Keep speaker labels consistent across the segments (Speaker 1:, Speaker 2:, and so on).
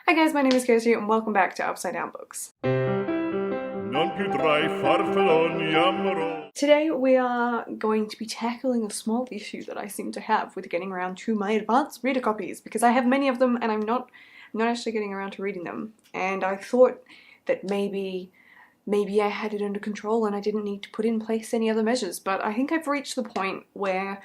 Speaker 1: Hi guys, my name is Kirsty and welcome back to Upside Down Books.
Speaker 2: Non più tra i farfalloni amorosi.
Speaker 1: Today we are going to be tackling a small issue that I seem to have with getting around to my advanced reader copies, because I have many of them and I'm not actually getting around to reading them. And I thought that maybe I had it under control and I didn't need to put in place any other measures, but I think I've reached the point where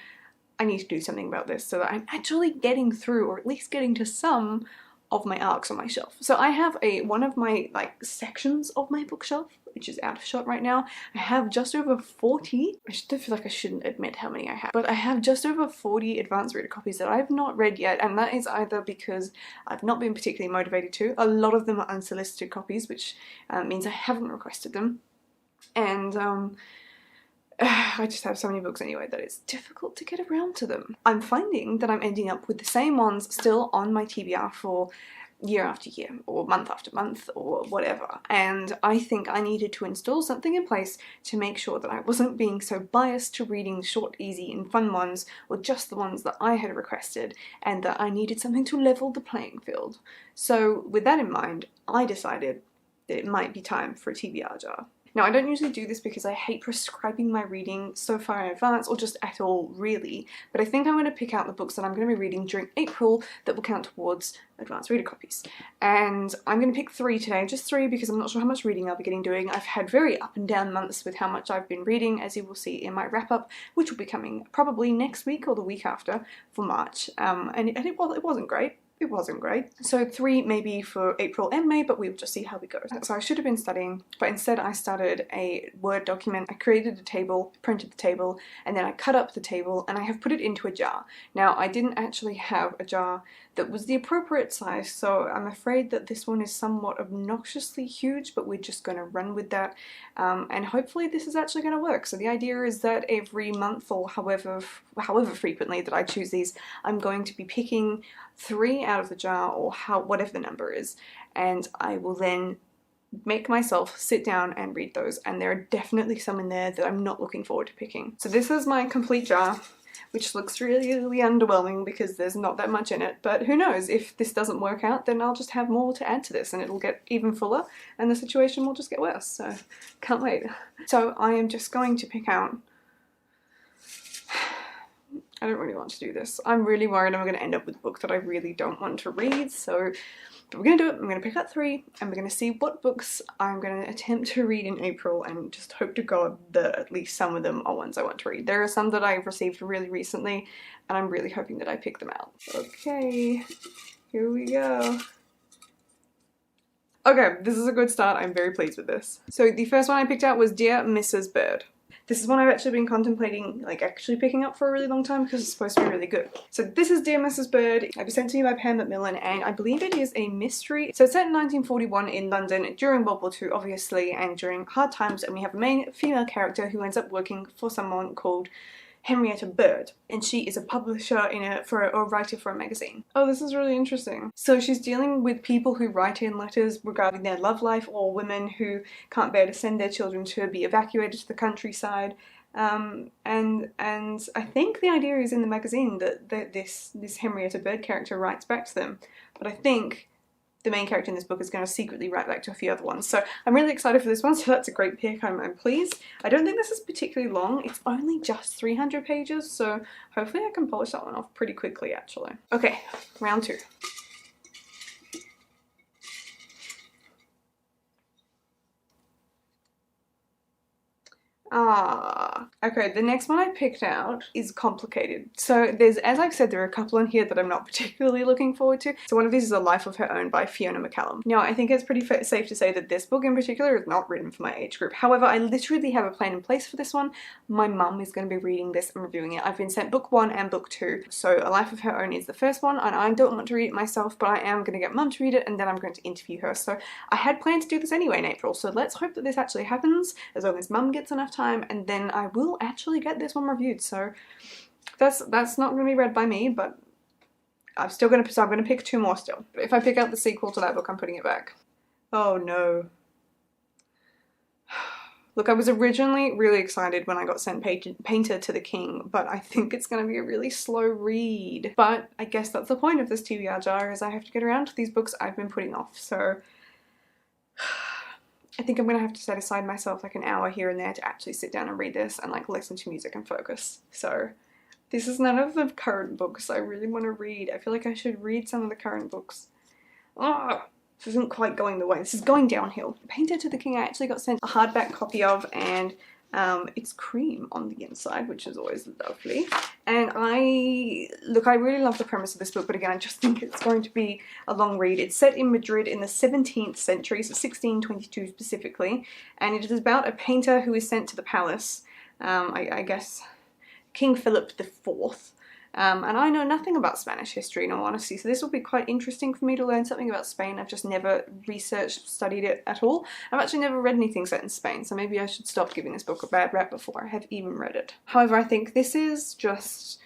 Speaker 1: I need to do something about this so that I'm actually getting through, or at least getting to some of my arcs on my shelf. So I have one of my sections of my bookshelf, which is out of shot right now. I have just over 40. I still feel like I shouldn't admit how many I have, but I have just over 40 advanced reader copies that I've not read yet, and that is either because I've not been particularly motivated to. A lot of them are unsolicited copies, which means I haven't requested them, and I just have so many books anyway that it's difficult to get around to them. I'm finding that I'm ending up with the same ones still on my TBR for year after year, or month after month, or whatever, and I think I needed to install something in place to make sure that I wasn't being so biased to reading short, easy, and fun ones, or just the ones that I had requested, and that I needed something to level the playing field. So with that in mind, I decided that it might be time for a TBR jar. Now, I don't usually do this because I hate prescribing my reading so far in advance, or just at all, really, but I think I'm going to pick out the books that I'm going to be reading during April that will count towards advanced reader copies. And I'm going to pick 3 today, just 3, because I'm not sure how much reading I'll be doing. I've had very up and down months with how much I've been reading, as you will see in my wrap-up, which will be coming probably next week or the week after for March, and it wasn't great. It wasn't great. So 3 maybe for April and May, but we'll just see how we go. So I should have been studying, but instead I started a Word document. I created a table, printed the table, and then I cut up the table and I have put it into a jar. Now, I didn't actually have a jar that was the appropriate size, so I'm afraid that this one is somewhat obnoxiously huge, but we're just going to run with that, and hopefully this is actually going to work. So the idea is that every month, or however frequently that I choose these, I'm going to be picking 3 out of the jar, or whatever the number is, and I will then make myself sit down and read those, and there are definitely some in there that I'm not looking forward to picking. So this is my complete jar, which looks really, really underwhelming because there's not that much in it, but who knows, if this doesn't work out then I'll just have more to add to this and it'll get even fuller and the situation will just get worse, so can't wait. So I am just going to pick out, I don't really want to do this. I'm really worried I'm going to end up with a book that I really don't want to read, so but we're going to do it. I'm going to pick out 3 and we're going to see what books I'm going to attempt to read in April, and just hope to God that at least some of them are ones I want to read. There are some that I've received really recently and I'm really hoping that I pick them out. Okay, here we go. Okay, this is a good start. I'm very pleased with this. So the first one I picked out was Dear Mrs. Bird. This is one I've actually been contemplating actually picking up for a really long time because it's supposed to be really good. So this is Dear Mrs. Bird. It was sent to me by Pam Macmillan, and I believe it is a mystery. So it's set in 1941 in London during World War II, obviously, and during hard times, and we have a main female character who ends up working for someone called Henrietta Bird, and she is a publisher or a writer for a magazine. Oh, this is really interesting. So she's dealing with people who write in letters regarding their love life, or women who can't bear to send their children to be evacuated to the countryside. And I think the idea is in the magazine that this Henrietta Bird character writes back to them, but I think the main character in this book is going to secretly write back to a few other ones. So I'm really excited for this one, so that's a great pick. I'm pleased. I don't think this is particularly long. It's only just 300 pages, so hopefully I can polish that one off pretty quickly, actually. Okay, round 2. Okay, the next one I picked out is complicated. So as I've said, there are a couple in here that I'm not particularly looking forward to. So one of these is A Life of Her Own by Fiona McCallum. Now, I think it's pretty safe to say that this book in particular is not written for my age group. However, I literally have a plan in place for this one. My mum is going to be reading this and reviewing it. I've been sent book 1 and book 2. So A Life of Her Own is the first one, and I don't want to read it myself, but I am going to get mum to read it, and then I'm going to interview her. So I had planned to do this anyway in April, so let's hope that this actually happens, as long as mum gets enough time, and then I will actually get this one reviewed. So that's not going to be read by me, but I'm going to pick 2 more still. But if I pick out the sequel to that book, I'm putting it back. Oh no. Look, I was originally really excited when I got sent Painter to the King, but I think it's going to be a really slow read. But I guess that's the point of this TBR jar, is I have to get around to these books I've been putting off. So I think I'm going to have to set aside myself like an hour here and there to actually sit down and read this and like listen to music and focus. So this is none of the current books I really want to read. I feel like I should read some of the current books. Oh, this isn't quite going the way. This is going downhill. Painter to the King I actually got sent a hardback copy of, and it's cream on the inside, which is always lovely. And I really love the premise of this book, but again, I just think it's going to be a long read. It's set in Madrid in the 17th century, so 1622 specifically, and it is about a painter who is sent to the palace, I guess King Philip IV. And I know nothing about Spanish history in all honesty, so this will be quite interesting for me to learn something about Spain. I've just never studied it at all. I've actually never read anything set in Spain, so maybe I should stop giving this book a bad rap before I have even read it. However, I think this is just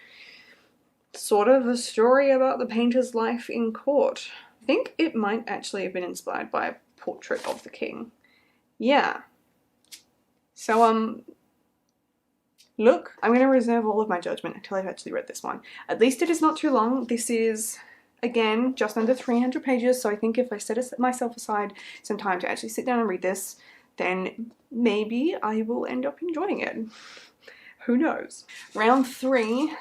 Speaker 1: sort of a story about the painter's life in court. I think it might actually have been inspired by a portrait of the king. Yeah. So, look, I'm going to reserve all of my judgment until I've actually read this one. At least it is not too long. This is, again, just under 300 pages, so I think if I set myself aside some time to actually sit down and read this, then maybe I will end up enjoying it. Who knows? Round 3,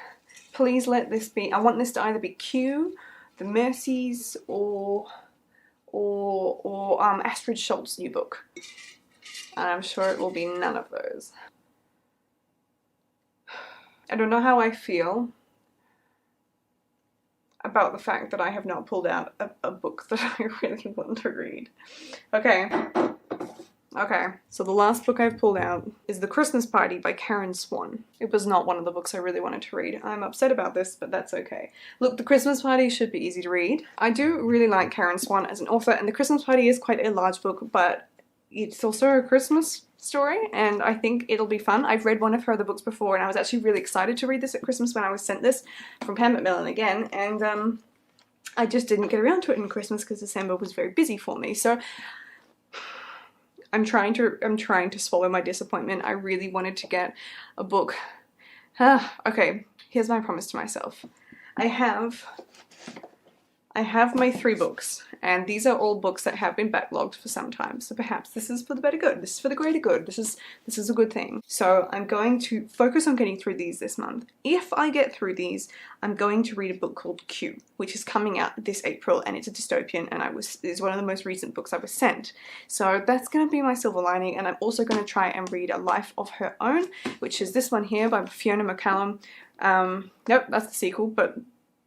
Speaker 1: please let this be, I want this to either be Q, The Mercies, or Astrid Schultz's new book. And I'm sure it will be none of those. I don't know how I feel about the fact that I have not pulled out a book that I really want to read. Okay, so the last book I've pulled out is The Christmas Party by Karen Swan. It was not one of the books I really wanted to read. I'm upset about this, but that's okay. Look, The Christmas Party should be easy to read. I do really like Karen Swan as an author, and The Christmas Party is quite a large book, but it's also a Christmas story, and I think it'll be fun. I've read one of her other books before, and I was actually really excited to read this at Christmas when I was sent this from Pam Macmillan again, and I just didn't get around to it in Christmas because December was very busy for me. So I'm trying to swallow my disappointment. I really wanted to get a book. Okay, here's my promise to myself. I have my 3 books, and these are all books that have been backlogged for some time, so perhaps this is for the better good, this is for the greater good, this is a good thing. So I'm going to focus on getting through these this month. If I get through these, I'm going to read a book called Q, which is coming out this April, and it's a dystopian, and it's one of the most recent books I was sent. So that's going to be my silver lining, and I'm also going to try and read A Life of Her Own, which is this one here by Fiona McCallum. Nope, that's the sequel, but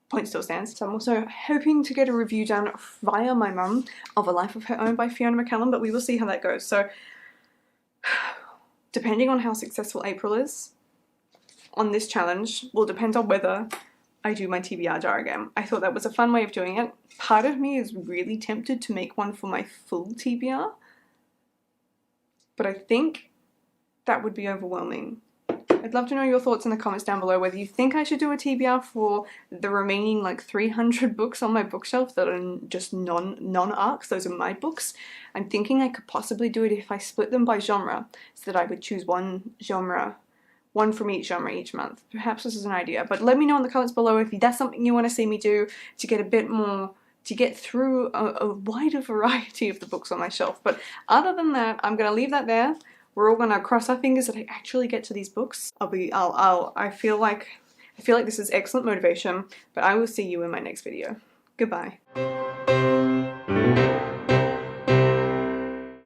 Speaker 1: point still stands. So I'm also hoping to get a review done via my mum of A Life of Her Own by Fiona McCallum, but we will see how that goes. So depending on how successful April is on this challenge will depend on whether I do my TBR jar again. I thought that was a fun way of doing it. Part of me is really tempted to make one for my full TBR, but I think that would be overwhelming. I'd love to know your thoughts in the comments down below, whether you think I should do a TBR for the remaining like 300 books on my bookshelf that are just non-arcs. Those are my books. I'm thinking I could possibly do it if I split them by genre, so that I would choose one from each genre each month. Perhaps this is an idea, but let me know in the comments below if that's something you want to see me do to get a bit more, to get through a wider variety of the books on my shelf. But other than that, I'm going to leave that there. We're all gonna cross our fingers that I actually get to these books. I feel like this is excellent motivation, but I will see you in my next video. Goodbye.